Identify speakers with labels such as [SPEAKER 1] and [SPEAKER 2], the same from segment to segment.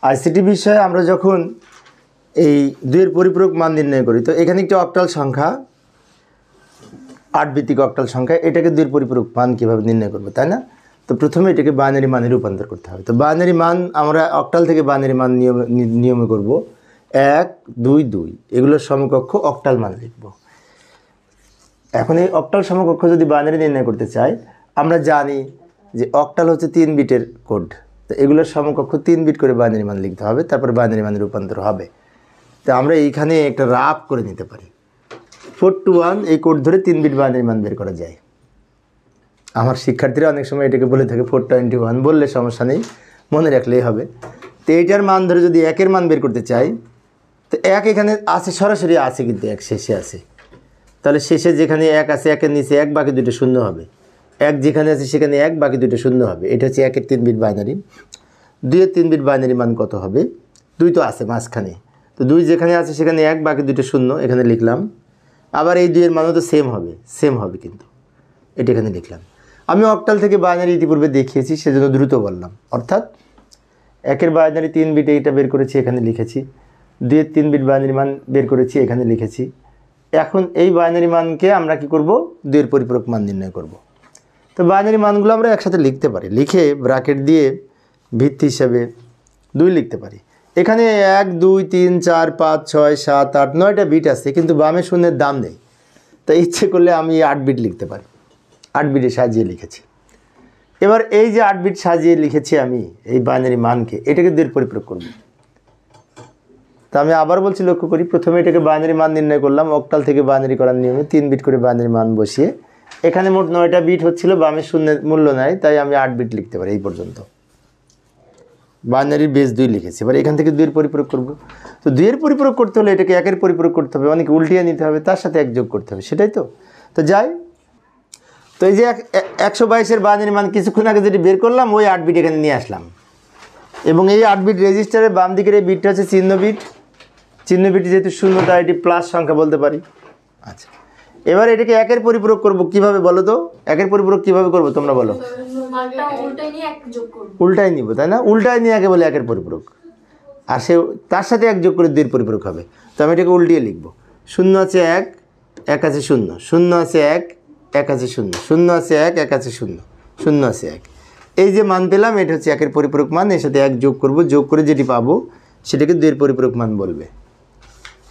[SPEAKER 1] ICT বিষয়ে আমরা যখন এই 2-এর পরিপূরক মান নির্ণয় করি, তো এখানে একটি অক্টাল সংখ্যা, 8 ভিত্তিক অক্টাল সংখ্যা, এটাকে 2-এর পরিপূরক মান কীভাবে নির্ণয় করবো, তাই না? তো প্রথমে এটাকে বাইনারি মানে রূপান্তর করতে হবে। তো বাইনারি মান আমরা অক্টাল থেকে বাইনারি মান নিয়মে করব 1, 2, 2, এগুলোর সমকক্ষ অক্টাল মান লিখব। এখন এই অক্টাল সমকক্ষ যদি বাইনারি নির্ণয় করতে চাই, আমরা জানি যে অক্টাল হচ্ছে 3 বিটের কোড। তো এগুলোর সমকক্ষ 3 বিট করে বাইনারি মান লিখতে হবে, তারপর বাইনারি মানে রূপান্তর হবে। তো আমরা এইখানে একটা রাফ করে নিতে পারি। 4 to 1 এই কোড ধরে 3 বিট বাইনারি মান বের করা যায়। আমার শিক্ষার্থীরা অনেক সময় এটাকে বলে থাকে 421, বললে সমস্যা নেই, মনে রাখলেই হবে। তো এইটার মান ধরে যদি 1-এর মান বের করতে চাই, তো 1 এখানে আছে, সরাসরি আছে, কিন্তু 1 শেষে আছে। তাহলে শেষে যেখানে 1 আছে, 1-এর নিচে 1, বাকি দুটো শূন্য হবে। 1 যেখানে আছে সেখানে 1, বাকি দুটো শূন্য হবে। এটা হচ্ছে 1-এর 3 বিট বাইনারি। 2-এর 3 বিট বাইনারি মান কত হবে? 2 তো আছে মাঝখানে, তো 2 যেখানে আছে সেখানে 1, বাকি দুটো শূন্য, এখানে লিখলাম। আবার এই 2-এর মানও তো সেম হবে কিন্তু, এটা এখানে লিখলাম। আমি অক্টাল থেকে বাইনারি ইতিপূর্বে দেখিয়েছি, সেজন্য দ্রুত বললাম। অর্থাৎ 1-এর বাইনারি 3 বিট এইটা বের করেছি, এখানে লিখেছি। 2-এর 3 বিট বাইনারি মান বের করেছি, এখানে লিখেছি। এখন এই বাইনারি মানকে আমরা কি করব? 2-এর পরিপূরক মান নির্ণয় করব। তো বাইনারি মানগুলো আমরা একসাথে লিখতে পারি, লিখে ব্র্যাকেট দিয়ে ভিত্তি হিসাবে 2 লিখতে পারি। এখানে 1, 2, 3, 4, 5, 6, 7, 8, 9টা বিট আছে, কিন্তু বামে শূন্যের দাম নেই। তো ইচ্ছে করলে আমি 8 বিট লিখতে পারি, 8 বিটে সাজিয়ে লিখেছি। এবার এই যে 8 বিট সাজিয়ে লিখেছি আমি এই বাইনারি মানকে, এটাকে 2-এর পরিপূরক করব। তো আমি আবার বলছি, লক্ষ্য করি, প্রথমে এটাকে বাইনারি মান নির্ণয় করলাম অক্টাল থেকে বাইনারি করার নিয়মে 3 বিট করে বাইনারি মান বসিয়ে। এখানে মোট 9টা বিট হচ্ছিল, বামে শূন্যের মূল্য নাই, তাই আমি 8 বিট লিখতে পারি। এই পর্যন্ত বাইনারির বেস 2 লিখেছি। এবার এখান থেকে 2-এর পরিপূরক করব। তো 2-এর পরিপূরক করতে হলে এটাকে 1-এর পরিপূরক করতে হবে, অনেকে উল্টিয়ে নিতে হবে, তার সাথে 1 যোগ করতে হবে, সেটাই তো। তো যাই, তো এই যে 122-এর বাইনারি মান কিছুক্ষণ আগে যেটি বের করলাম, ওই 8 বিট এখানে নিয়ে আসলাম। এবং এই 8 বিট রেজিস্টারের বাম দিকের এই বিটটা হচ্ছে চিহ্ন বিট। চিহ্ন বিট যেহেতু শূন্য, তাই এটি প্লাস সংখ্যা বলতে পারি। আচ্ছা, এবার এটাকে 1-এর পরিপূরক করব কিভাবে বলো তো? 1-এর পরিপূরক কিভাবে করব তোমরা বলো? উল্টাই নিব, তাই না? উল্টাই নিয়ে একে বলে 1-এর পরিপূরক, আর সে তার সাথে 1 যোগ করে 2-এর পরিপূরক হবে। তো আমি এটাকে উল্টিয়ে লিখব। 0 আছে 1, 1 আছে 0, 0 আছে 1, 1 আছে 0, 0 আছে 1, 1 আছে 0, 0 আছে 1। এই যে মান পেলাম, এটা হচ্ছে 1-এর পরিপূরক মান। এর সাথে 1 যোগ করব, যোগ করে যেটি পাবো সেটাকে 2-এর পরিপূরক মান বলবে,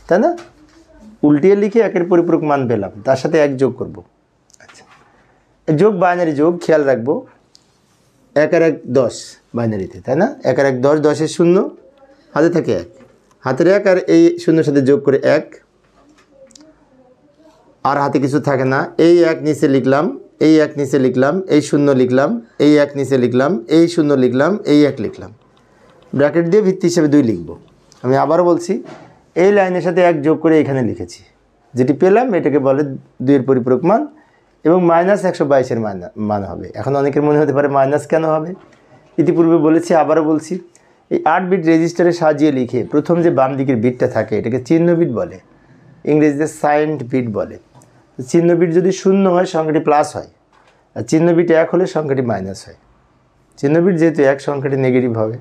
[SPEAKER 1] তাই না? উল্টিয়ে লিখে 1-এর পরিপূরক মান পেলাম, তার সাথে 1 যোগ করব। আচ্ছা, যোগ বাইনারি যোগ, খেয়াল রাখবো 1 আর 1 10 বাইনারিতে, তাই না? 1 আর 1 10, 10-এর 0, হাতে থাকে 1, হাতের 1 আর এই 0-এর সাথে যোগ করে 1, আর হাতে কিছু থাকে না। এই 1 নিচে লিখলাম, এই 1 নিচে লিখলাম, এই 0 লিখলাম, এই 1 নিচে লিখলাম, এই 0 লিখলাম, এই 1 লিখলাম। ব্র্যাকেট দিয়ে ভিত্তি হিসেবে 2 লিখব। আমি আবারও বলছি, এই লাইনের সাথে 1 যোগ করে এখানে লিখেছি, যেটি পেলাম এটাকে বলে 2-এর পরিপূরক মান, এবং -122-এর মান হবে। এখন অনেকের মনে হতে পারে মাইনাস কেন হবে? ইতিপূর্বে বলেছি, আবারও বলছি, এই 8 বিট রেজিস্টারে সাজিয়ে লিখে প্রথম যে বাম দিকের বিটটা থাকে এটাকে চিহ্ন বিট বলে, ইংরেজিতে সাইন্ড বিট বলে। চিহ্ন বিট যদি 0 হয় সংখ্যাটি প্লাস হয়, আর চিহ্ন বিট 1 হলে সংখ্যাটি মাইনাস হয়। চিহ্ন বিট যেহেতু 1, সংখ্যাটি নেগেটিভ হবে।